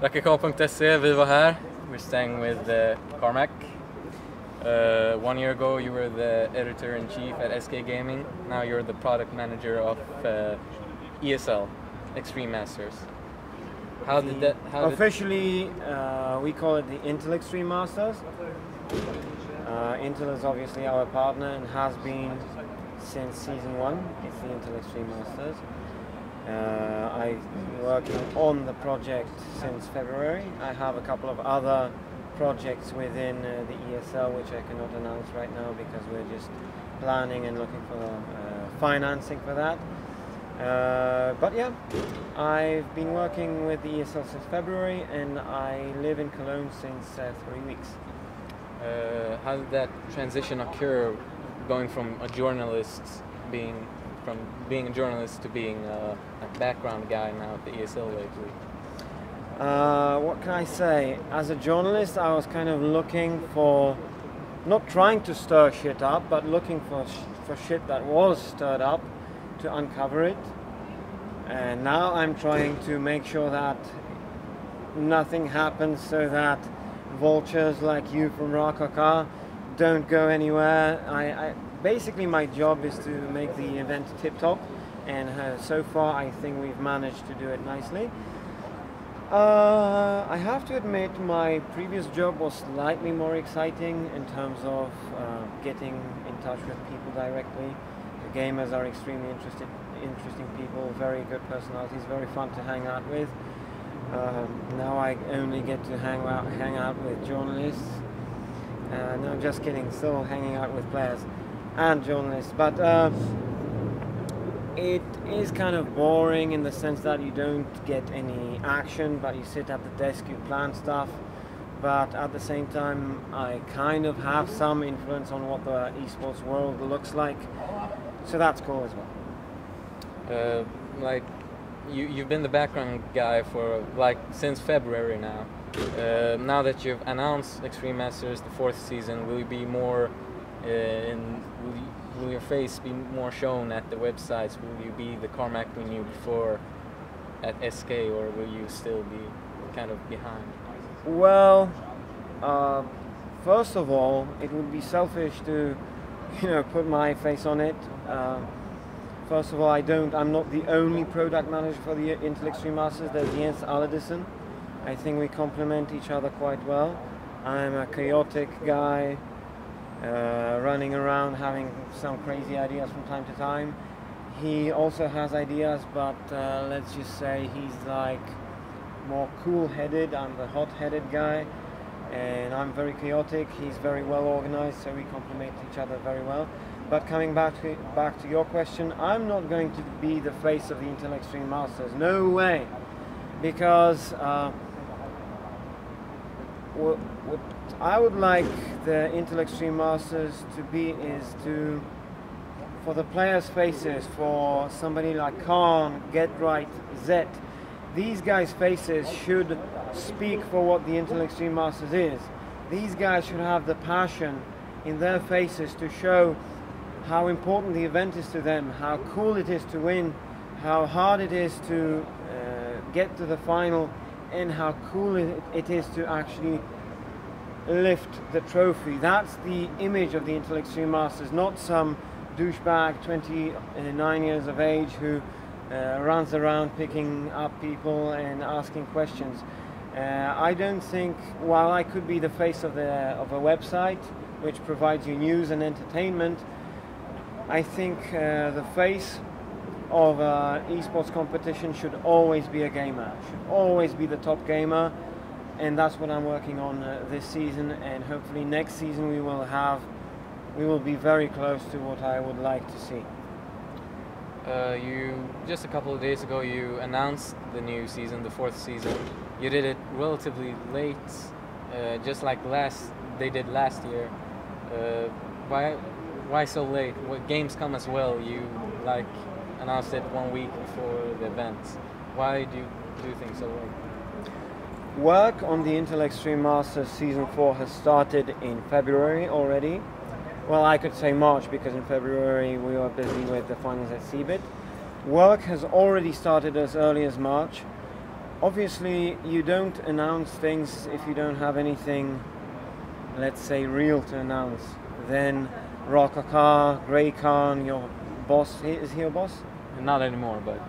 Rakaka.se, we were here. We're staying with Carmac. 1 year ago you were the editor-in-chief at SK Gaming. Now you're the product manager of ESL, Extreme Masters. Officially, we call it the Intel Extreme Masters. Intel is obviously our partner and has been since season 1. It's the Intel Extreme Masters. I've been working on the project since February. I have a couple of other projects within the ESL which I cannot announce right now because we're just planning and looking for financing for that. But yeah, I've been working with the ESL since February and I live in Cologne since 3 weeks. How did that transition occur, going from a journalist being a journalist to being a background guy now at the ESL lately? What can I say? As a journalist, I was kind of looking for, not trying to stir shit up, but looking for shit that was stirred up to uncover it. And now I'm trying to make sure that nothing happens so that vultures like you from Rakaka don't go anywhere. Basically my job is to make the event tip-top, and so far I think we've managed to do it nicely. I have to admit my previous job was slightly more exciting in terms of getting in touch with people directly. The gamers are extremely interesting people, very good personalities, very fun to hang out with. Now I only get to hang out with journalists. No, just kidding, still hanging out with players and journalists, but it is kind of boring in the sense that you don't get any action, but you sit at the desk, you plan stuff, but at the same time I kind of have some influence on what the esports world looks like, so that's cool as well. Like you've been the background guy for since February now. Now that you've announced Extreme Masters, the 4th season, will you be more will your face be more shown at the websites? Will you be the Carmac we knew before at SK, or will you still be kind of behind? Well, first of all, it would be selfish to, put my face on it. First of all, I'm not the only product manager for the Intel Extreme Masters. There's Jens Allardyson. I think we complement each other quite well. I'm a chaotic guy, running around having some crazy ideas from time to time. He also has ideas, but let's just say he's like more cool-headed. I'm the hot-headed guy, and I'm very chaotic. He's very well organized, so we complement each other very well. But coming back to your question, I'm not going to be the face of the Intel Extreme Masters. No way, because what I would like the Intel Extreme Masters to be is for the players' faces, for somebody like Khan, Get-Right, Zet. These guys' faces should speak for what the Intel Extreme Masters is. These guys should have the passion in their faces to show how important the event is to them, how cool it is to win, how hard it is to get to the final, and how cool it is to actually lift the trophy. That's the image of the Intel Extreme Masters, not some douchebag 29 years of age who runs around picking up people and asking questions. I don't think, while I could be the face of a website which provides you news and entertainment, I think the face of esports competition should always be a gamer, should always be the top gamer, and that's what I'm working on this season, and hopefully next season we will be very close to what I would like to see. Just a couple of days ago you announced the new season, the 4th season. You did it relatively late, just like they did last year. Why so late? What Gamescom as well, you announced it 1 week before the event. Why do you do things so late? Work on the Intel Extreme Masters Season 4 has started in February already. Well, I could say March, because in February we were busy with the finals at CeBIT. Work has already started as early as March obviously you don't announce things if you don't have anything, let's say, real to announce. Then Rakaka, Grey Khan, your boss, is he your boss? Not anymore, but...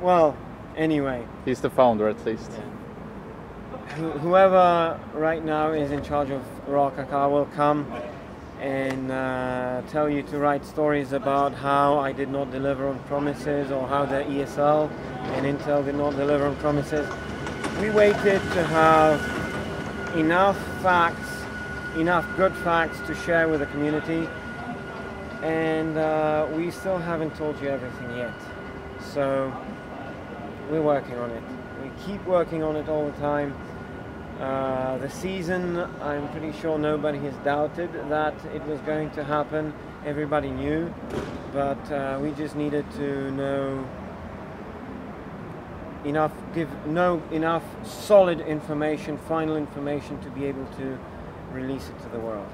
Well, anyway. He's the founder at least. Yeah. Whoever right now is in charge of Rakaka will come and tell you to write stories about how I did not deliver on promises, or how the ESL and Intel did not deliver on promises. We waited to have enough facts, enough good facts to share with the community, and we still haven't told you everything yet. So we're working on it. We keep working on it all the time. The season, I'm pretty sure nobody has doubted that it was going to happen. Everybody knew, but we just needed to know enough solid information, final information, to be able to release it to the world.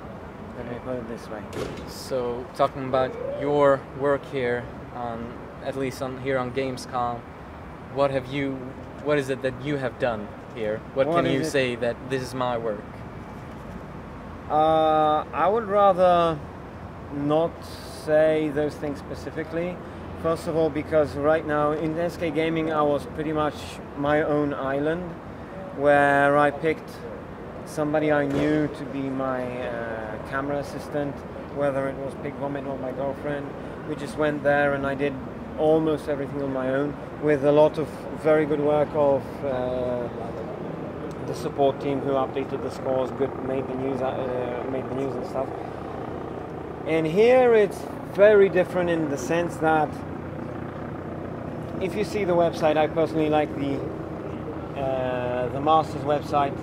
Let me put it this way. So, talking about your work here, at least here on Gamescom, what is it that you have done here? What can you say that this is my work? I would rather not say those things specifically. First of all, because right now in SK Gaming I was pretty much my own island, where I picked somebody I knew to be my camera assistant, whether it was Pig Vomit or my girlfriend. We just went there and I did almost everything on my own, with a lot of very good work of the support team who updated the scores, made the news and stuff. And here it's very different in the sense that if you see the website, I personally like the Masters website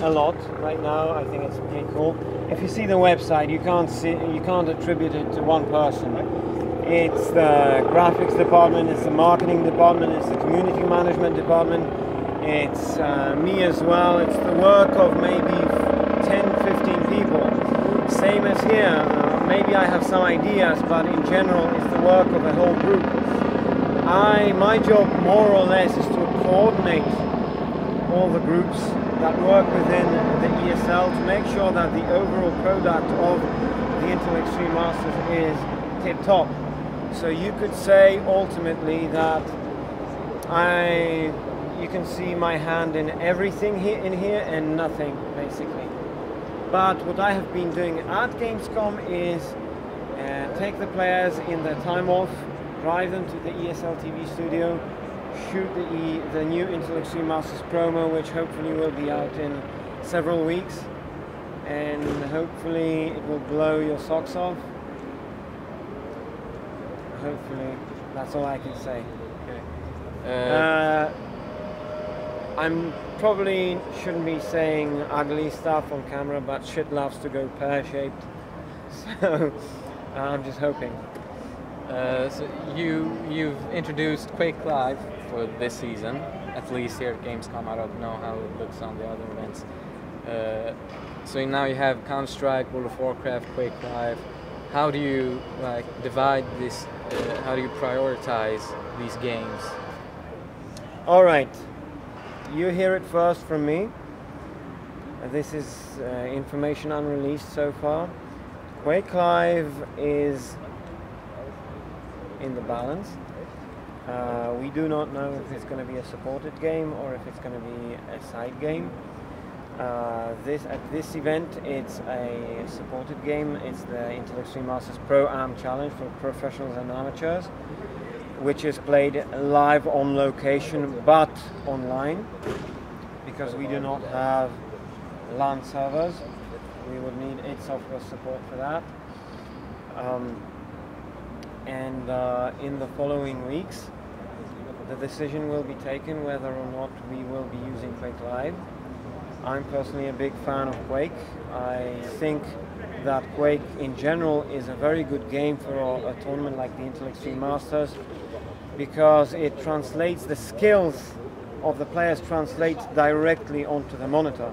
a lot right now. I think it's pretty cool. If you see the website, you can't attribute it to one person. It's the graphics department, it's the marketing department, it's the community management department, it's me as well. It's the work of maybe 10-15 people. Same as here. Maybe I have some ideas, but in general it's the work of a whole group. My job more or less is to coordinate all the groups that work within the ESL to make sure that the overall product of the Intel Extreme Masters is tip-top. So you could say ultimately that you can see my hand in everything in here and nothing, basically. But what I have been doing at Gamescom is take the players in their time off, drive them to the ESL TV studio, shoot the new Intel Extreme Masters promo, which hopefully will be out in several weeks, and hopefully it will blow your socks off. Hopefully, that's all I can say. Okay. I'm probably shouldn't be saying ugly stuff on camera, but shit loves to go pear-shaped. So I'm just hoping. So you've introduced Quake Live for this season, at least here at Gamescom. I don't know how it looks on the other events. So now you have Counter-Strike, World of Warcraft, Quake Live. How do you divide this? How do you prioritize these games? All right, you hear it first from me. This is information unreleased so far. Quake Live is in the balance. We do not know if it's going to be a supported game or if it's going to be a side game. At this event, it's a supported game. It's the Intel Extreme Masters Pro-Am Challenge for professionals and amateurs, which is played live on location but online, because we do not have LAN servers. We would need id Software support for that. In the following weeks, the decision will be taken whether or not we will be using Quake Live. I'm personally a big fan of Quake. I think that Quake in general is a very good game for a tournament like the Intel Extreme Masters, because it translates the skills of the players translate directly onto the monitor.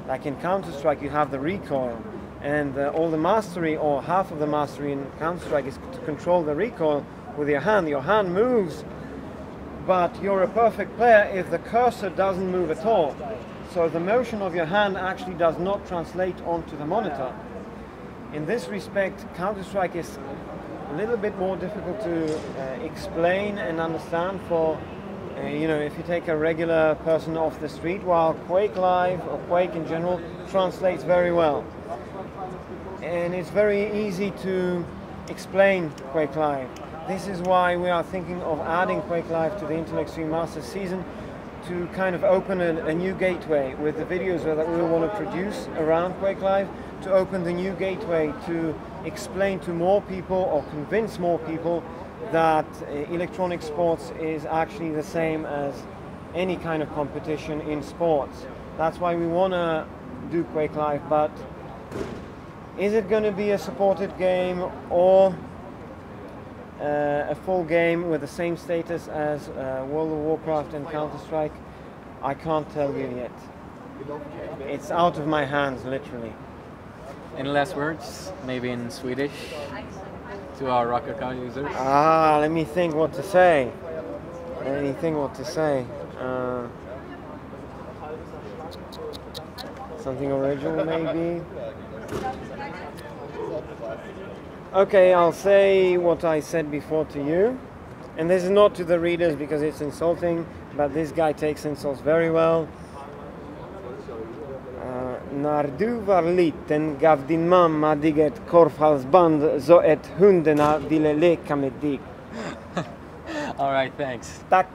Like in Counter-Strike you have the recoil, and all the mastery, or half of the mastery in Counter-Strike, is to control the recoil with your hand. Your hand moves but you're a perfect player if the cursor doesn't move at all. So the motion of your hand actually does not translate onto the monitor. In this respect, Counter-Strike is a little bit more difficult to explain and understand for, you know, if you take a regular person off the street, while Quake Live or Quake in general translates very well. And it's very easy to explain Quake Live. This is why we are thinking of adding Quake Live to the Intel Extreme Masters season, to kind of open a new gateway with the videos that we want to produce around Quake Live, to open the new gateway to explain to more people or convince more people that electronic sports is actually the same as any kind of competition in sports. That's why we want to do Quake Live, but is it going to be a supported game or a full game with the same status as World of Warcraft and Counter-Strike? I can't tell you yet. It's out of my hands, literally. Any last words, maybe in Swedish, to our Rakaka users? Let me think what to say. Something original, maybe? Okay, I'll say what I said before to you. And this is not to the readers because it's insulting, but this guy takes insults very well. När du var liten gav din mamma dig ett korvhalsband så att hundarna ville leka med dig. All right, thanks. Tack.